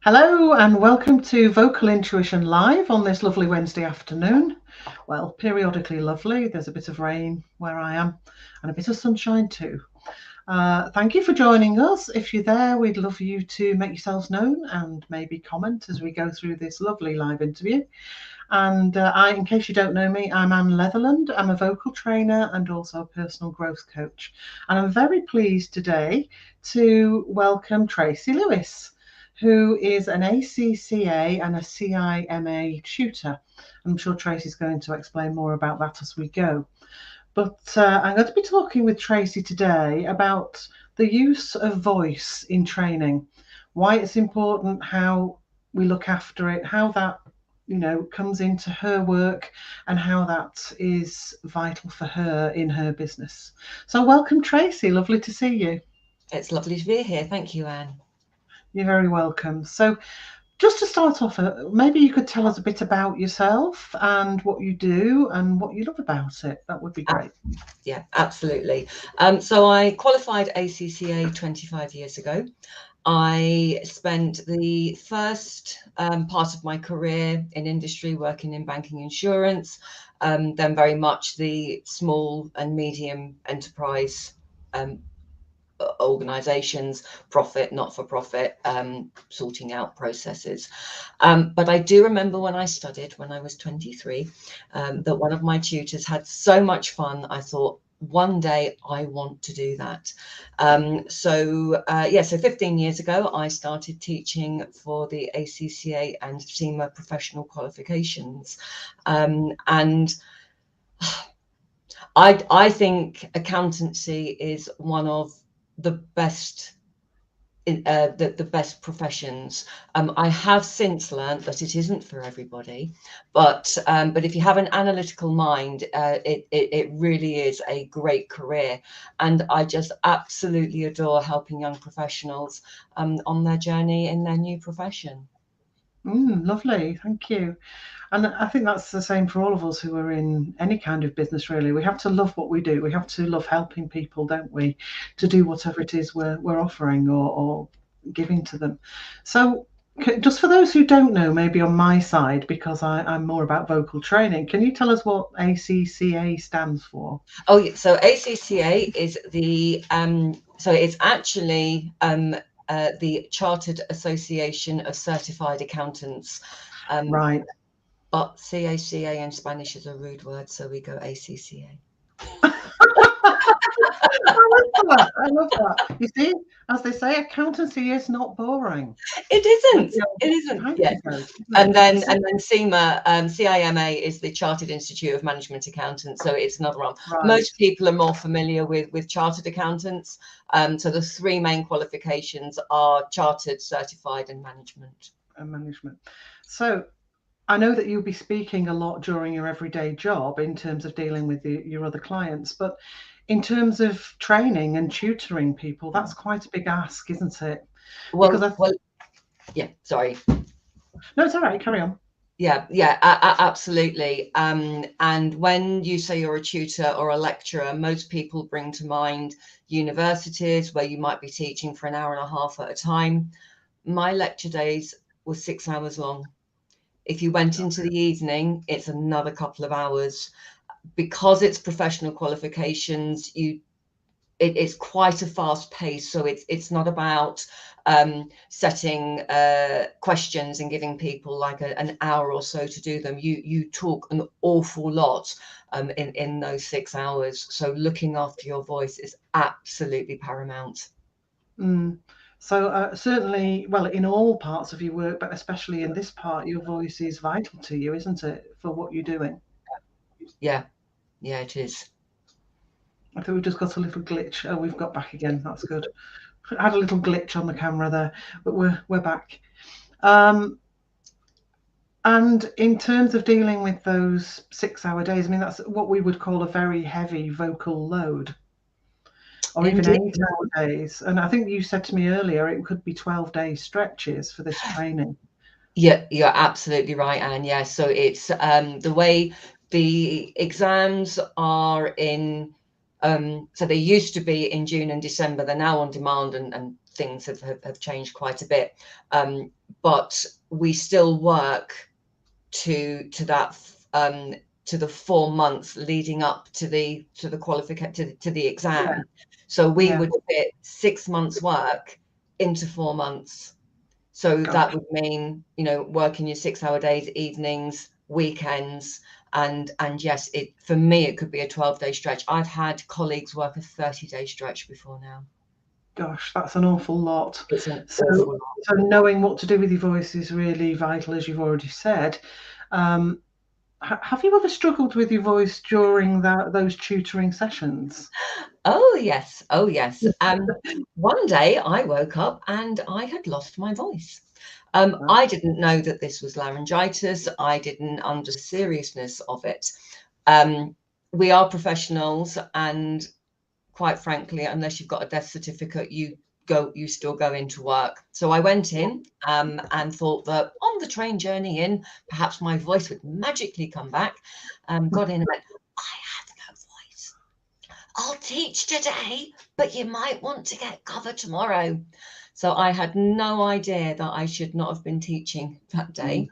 Hello and welcome to Vocal Intuition Live on this lovely Wednesday afternoon. Well, periodically lovely. There's a bit of rain where I am and a bit of sunshine too. Thank you for joining us. If you're there, we'd love you to make yourselves known and maybe comment as we go through this lovely live interview. And in case you don't know me, I'm Anne Leatherland. I'm a vocal trainer and also a personal growth coach. And I'm very pleased today to welcome Tracy Lewis, who is an ACCA and a CIMA tutor. I'm sure Tracy's going to explain more about that as we go. But I'm going to be talking with Tracy today about the use of voice in training, why it's important, how we look after it, how that comes into her work and how that is vital for her in her business. So welcome, Tracy. Lovely to see you. It's lovely to be here. Thank you, Anne. You're very welcome. So just to start off, maybe you could tell us a bit about yourself and what you do and what you love about it. That would be great. Yeah, absolutely. So I qualified ACCA 25 years ago. I spent the first part of my career in industry working in banking insurance, then very much the small and medium enterprise organizations, profit, not for profit, sorting out processes. But I do remember when I studied, when I was 23, that one of my tutors had so much fun. I thought, one day I want to do that. So 15 years ago, I started teaching for the ACCA and CIMA professional qualifications. And I think accountancy is one of the best the best professions. I have since learned that it isn't for everybody, but if you have an analytical mind, it really is a great career, and I just absolutely adore helping young professionals on their journey in their new profession. Lovely, thank you. And I think that's the same for all of us who are in any kind of business, really. We have to love what we do. We have to love helping people, don't we, to do whatever it is we're offering or giving to them. So just for those who don't know, maybe on my side, because I'm more about vocal training, can you tell us what ACCA stands for? Oh, yeah. So ACCA is so it's actually the Chartered Association of Certified Accountants. Right. But CACA in Spanish is a rude word, so we go ACCA. I love that. You see, as they say, accountancy is not boring. It isn't. It isn't. Yeah. And then CIMA, CIMA is the Chartered Institute of Management Accountants. So it's another one. Right. Most people are more familiar with chartered accountants. So the three main qualifications are chartered, certified, and management. So I know that you'll be speaking a lot during your everyday job in terms of dealing with your other clients, but in terms of training and tutoring people, that's quite a big ask, isn't it? Yeah, sorry. No, it's all right. Carry on. Yeah, absolutely. And when you say you're a tutor or a lecturer, most people bring to mind universities where you might be teaching for an hour and a half at a time. My lecture days were 6 hours long. If you went into the evening, it's another couple of hours. Because it's professional qualifications, it's quite a fast pace. So it's not about setting questions and giving people like an hour or so to do them. You talk an awful lot in those 6 hours. So looking after your voice is absolutely paramount. So certainly, well, in all parts of your work, but especially in this part, your voice is vital to you, isn't it, for what you're doing? Yeah, it is. I think we've just got a little glitch. Oh, we've got back again. That's good. I had a little glitch on the camera there, but we're back. And in terms of dealing with those 6-hour days, I mean, that's what we would call a very heavy vocal load. Or even 8-hour days. And I think you said to me earlier, it could be 12-day stretches for this training. Yeah, you're absolutely right, Anne. Yeah, so it's the way the exams are in So they used to be in June and December. They're now on demand, and things have changed quite a bit. But we still work to that to the 4 months leading up to the qualification to the exam. Yeah. So we Yeah. would fit 6 months work into 4 months. So that Gosh. would mean, you know, working your 6-hour days, evenings, weekends, and yes, it for me it could be a 12-day stretch. I've had colleagues work a 30-day stretch before now. Gosh, that's an awful lot. It's an So, awful lot. so knowing what to do with your voice is really vital, as you've already said. Have you ever struggled with your voice during those tutoring sessions? Oh yes, oh yes. One day I woke up and I had lost my voice. Wow. I didn't know that this was laryngitis. I didn't understand the seriousness of it. We are professionals, and quite frankly, unless you've got a death certificate, you still go into work. So I went in and thought that on the train journey in, perhaps my voice would magically come back. Got in and went, I have no voice. I'll teach today, but you might want to get cover tomorrow. So I had no idea that I should not have been teaching that day.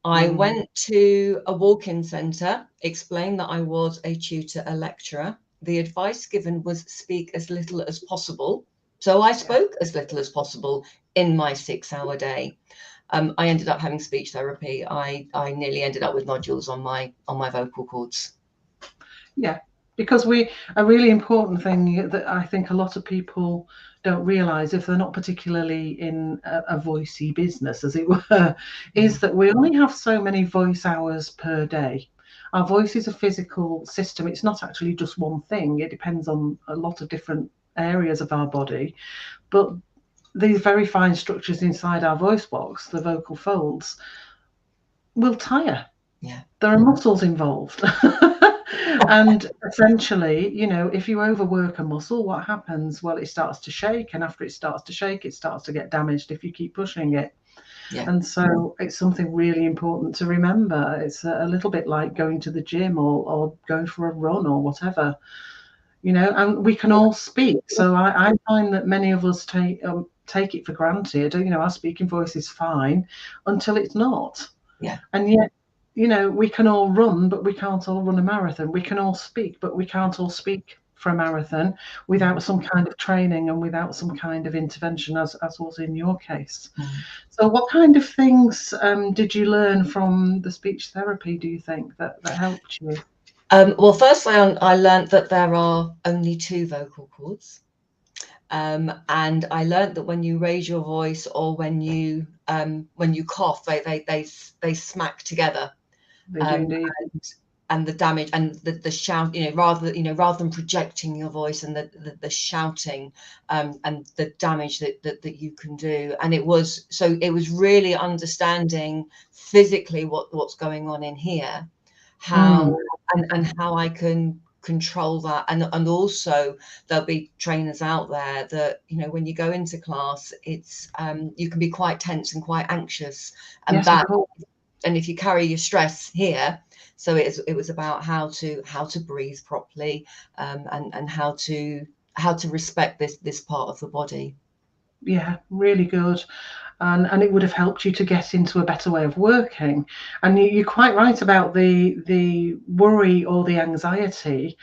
I went to a walk-in centre, explained that I was a tutor, a lecturer. The advice given was speak as little as possible. So I spoke as little as possible in my 6-hour day. I ended up having speech therapy. I nearly ended up with nodules on my vocal cords. Yeah, because a really important thing that I think a lot of people don't realise, if they're not particularly in a voicey business, as it were, is that we only have so many voice hours per day. Our voice is a physical system. It's not actually just one thing. It depends on a lot of different areas of our body. But these very fine structures inside our voice box, the vocal folds, will tire. Yeah. There are muscles involved. And essentially, you know, if you overwork a muscle, what happens? Well, it starts to shake, and after it starts to shake, it starts to get damaged if you keep pushing it. Yeah. And so it's something really important to remember. It's a little bit like going to the gym or going for a run or whatever, you know, and we can all speak. So I find that many of us take it for granted. You know, our speaking voice is fine until it's not. Yeah. And yet, you know, we can all run, but we can't all run a marathon. We can all speak, but we can't all speak for a marathon without some kind of training and without some kind of intervention, as was in your case. So what kind of things did you learn from the speech therapy, do you think, that helped you? Well, first I learned that there are only 2 vocal cords. And I learned that when you raise your voice or when you cough, they smack together. They do indeed. And the damage and the shout, rather than projecting your voice and the shouting, and the damage that you can do. And it was really understanding physically what's going on in here, how and how I can control that. And also there'll be trainers out there that, when you go into class, it's you can be quite tense and quite anxious, and Yes, of course. and if you carry your stress here. So it was about how to breathe properly, and how to respect this part of the body. Yeah, really good. And it would have helped you to get into a better way of working. And you're quite right about the worry or the anxiety.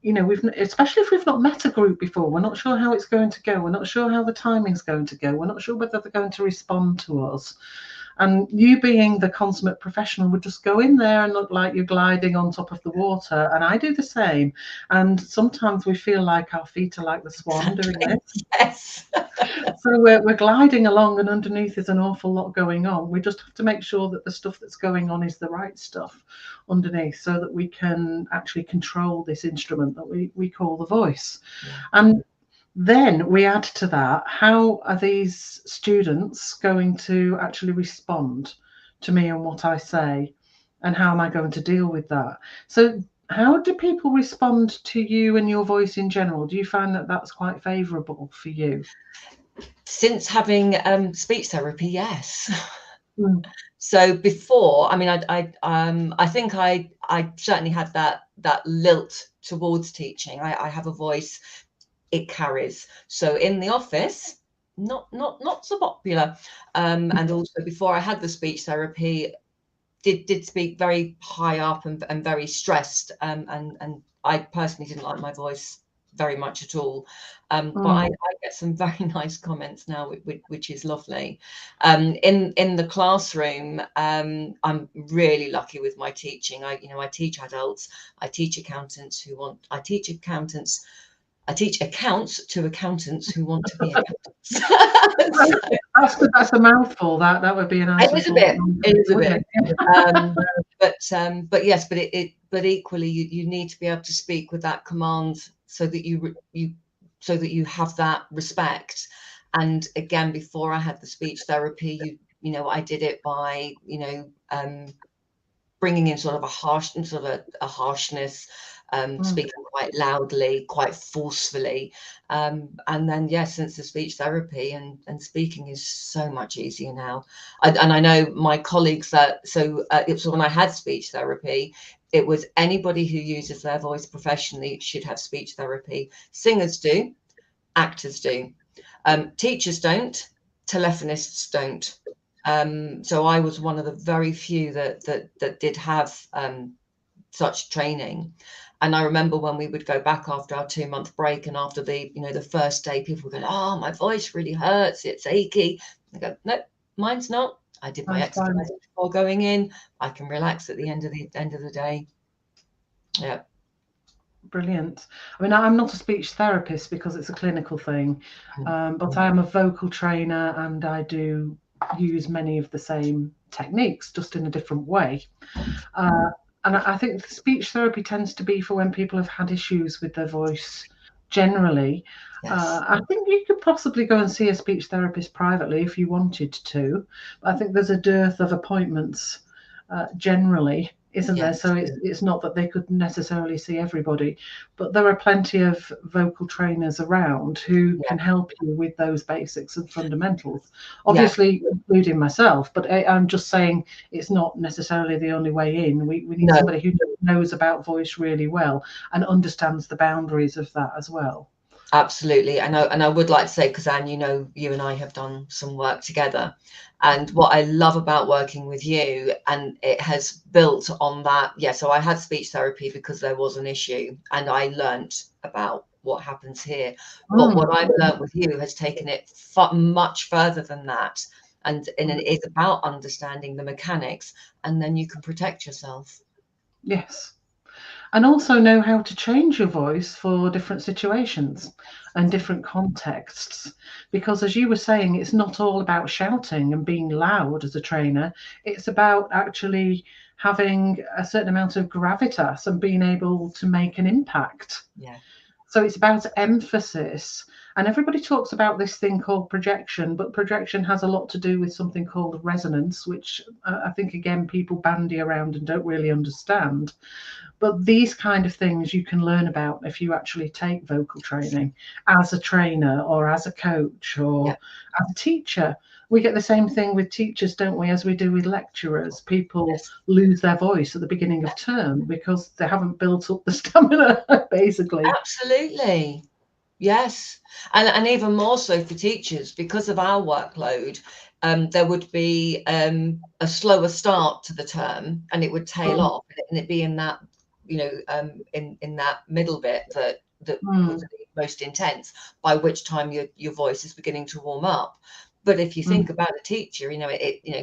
You know, especially if we've not met a group before, we're not sure how it's going to go. We're not sure how the timing's going to go. We're not sure whether they're going to respond to us. And you, being the consummate professional, would just go in there and look like you're gliding on top of the water. And I do the same. And sometimes we feel like our feet are like the swan doing this. Yes. So we're gliding along, and underneath is an awful lot going on. We just have to make sure that the stuff that's going on is the right stuff underneath, so that we can actually control this instrument that we call the voice. Yeah. And then we add to that, how are these students going to actually respond to me and what I say? And how am I going to deal with that? So how do people respond to you and your voice in general? Do you find that that's quite favourable for you? Since having speech therapy, yes. So before, I mean, I think I certainly had that lilt towards teaching. I have a voice, it carries. So in the office, not so popular. And also before I had the speech therapy, did speak very high up and very stressed. And I personally didn't like my voice very much at all. But I get some very nice comments now, which is lovely. In the classroom, I'm really lucky with my teaching. I teach adults. I teach accountants I teach accounts to accountants who want to be accountants. That's a mouthful. That would be a nice. It is a bit. It is a bit. But yes, but equally, you need to be able to speak with that command so that you have that respect. And again, before I had the speech therapy, I did it by bringing in sort of a harshness, speaking quite loudly, quite forcefully. And then, since the speech therapy and speaking is so much easier now. And I know my colleagues so when I had speech therapy, it was anybody who uses their voice professionally should have speech therapy. Singers do, actors do, teachers don't, telephonists don't. So I was one of the very few that did have such training. And I remember when we would go back after our 2-month break, and after the first day, people would go, "Oh, my voice really hurts, it's achy." I go, "No, mine's not. I did my exercise before going in. I can relax at the end of the day." Yeah. Brilliant. I mean, I'm not a speech therapist because it's a clinical thing, but I am a vocal trainer, and I do use many of the same techniques, just in a different way. And I think speech therapy tends to be for when people have had issues with their voice generally. Yes. I think you could possibly go and see a speech therapist privately if you wanted to. But I think there's a dearth of appointments generally, isn't there? So it's not that they could necessarily see everybody, but there are plenty of vocal trainers around who can help you with those basics and fundamentals, obviously including myself. But I'm just saying it's not necessarily the only way in. We need somebody who knows about voice really well and understands the boundaries of that as well. Absolutely. And I would like to say, because Anne, you and I have done some work together. And what I love about working with you, and it has built on that. So I had speech therapy because there was an issue, and I learnt about what happens here. But what I've learnt with you has taken it much further than that. And it is about understanding the mechanics, and then you can protect yourself. Yes. And also know how to change your voice for different situations and different contexts. Because as you were saying, it's not all about shouting and being loud as a trainer. It's about actually having a certain amount of gravitas and being able to make an impact. Yeah. So it's about emphasis. And everybody talks about this thing called projection, but projection has a lot to do with something called resonance, which I think, again, people bandy around and don't really understand. But these kind of things you can learn about if you actually take vocal training as a trainer or as a coach or as a teacher. We get the same thing with teachers, don't we, as we do with lecturers. People lose their voice at the beginning of term because they haven't built up the stamina, basically. Absolutely. Yes. And even more so for teachers, because of our workload. There would be a slower start to the term, and it would tail off, and it'd be in that in that middle bit that was the most intense, by which time your voice is beginning to warm up. But if you think about a teacher,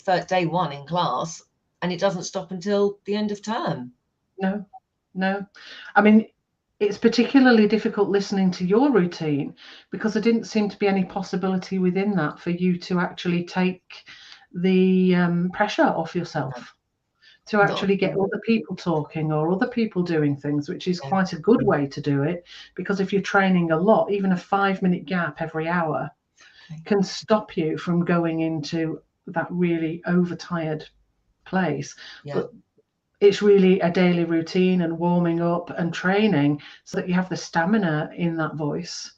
first day one in class, and it doesn't stop until the end of term. No. I mean, it's particularly difficult listening to your routine because there didn't seem to be any possibility within that for you to actually take the pressure off yourself, to actually get other people talking or other people doing things, which is quite a good way to do it. Because if you're training a lot, even a 5-minute gap every hour can stop you from going into that really overtired place. But it's really a daily routine and warming up and training so that you have the stamina in that voice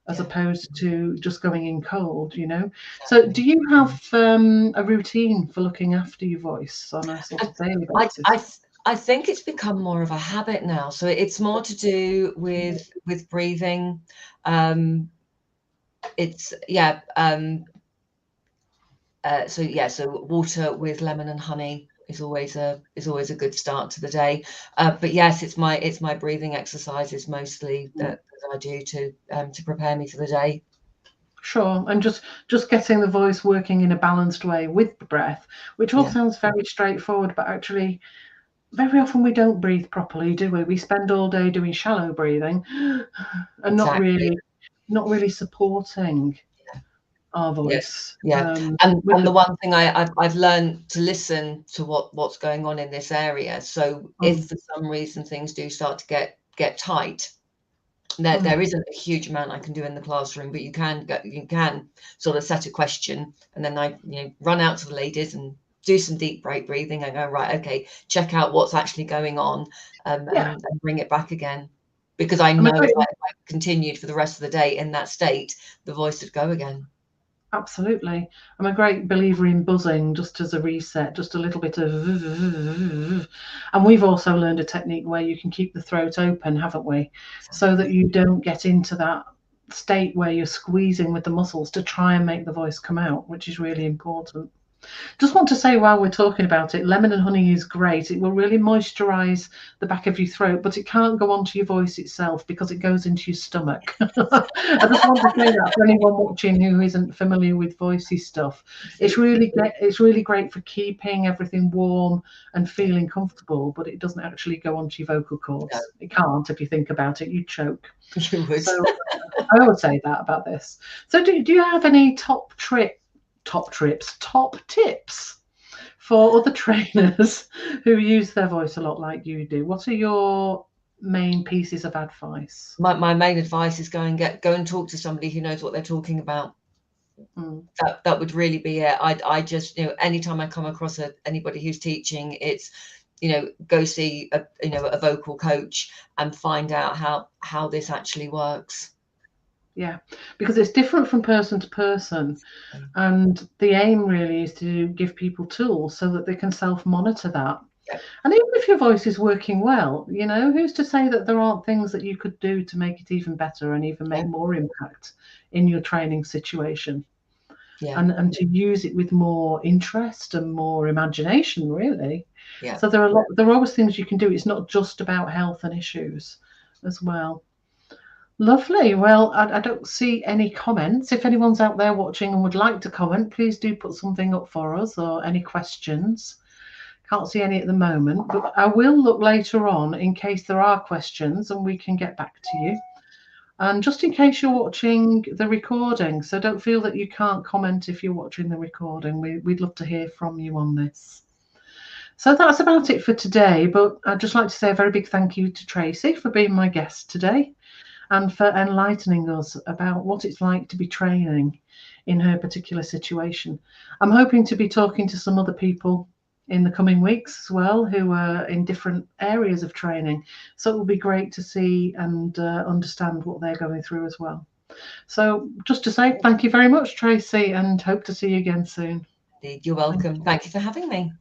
as opposed to just going in cold, So do you have a routine for looking after your voice on a sort of daily basis? I think it's become more of a habit now. So it's more to do with breathing. It's yeah. So water with lemon and honey is always a good start to the day. But yes, it's my breathing exercises mostly that I do to prepare me for the day. Sure, and just getting the voice working in a balanced way with the breath, which all sounds very straightforward, but actually very often we don't breathe properly, do we? We spend all day doing shallow breathing and not really supporting our voice. And the one thing I've learned to listen to what's going on in this area. So if for some reason things do start to get tight, there isn't a huge amount I can do in the classroom, but you can sort of set a question, and then I run out to the ladies and do some deep breathing and go, right, okay, check out what's actually going on, and bring it back again, because I know if I continued for the rest of the day in that state, the voice would go again. Absolutely. I'm a great believer in buzzing, just as a reset, just a little bit of, and we've also learned a technique where you can keep the throat open, haven't we? So that you don't get into that state where you're squeezing with the muscles to try and make the voice come out, which is really important. Just want to say while we're talking about it, lemon and honey is great. It will really moisturize the back of your throat, but it can't go onto your voice itself because it goes into your stomach. I just want to say that for anyone watching who isn't familiar with voicey stuff. It's really great for keeping everything warm and feeling comfortable, but it doesn't actually go onto your vocal cords. No. It can't. If you think about it, you'd choke. You would. So I would say that about this. So do you have any top tips for other trainers who use their voice a lot like you do? What are your main pieces of advice? My main advice is go and talk to somebody who knows what they're talking about. That would really be it. I just, anytime I come across anybody who's teaching, it's, go see a vocal coach and find out how this actually works. Yeah, because it's different from person to person, and the aim really is to give people tools so that they can self-monitor that. And even if your voice is working well, who's to say that there aren't things that you could do to make it even better and even make more impact in your training situation? And to use it with more interest and more imagination, really. So there are always things you can do. It's not just about health and issues as well. Lovely. Well, I don't see any comments. If anyone's out there watching and would like to comment, please do put something up for us, or any questions. Can't see any at the moment, but I will look later on in case there are questions and we can get back to you. And just in case you're watching the recording, so don't feel that you can't comment if you're watching the recording. We'd love to hear from you on this. So that's about it for today, but I'd just like to say a very big thank you to Tracy for being my guest today, and for enlightening us about what it's like to be training in her particular situation. I'm hoping to be talking to some other people in the coming weeks as well, who are in different areas of training. So it will be great to see and understand what they're going through as well. So just to say thank you very much, Tracy, and hope to see you again soon. You're welcome. Thank you for having me.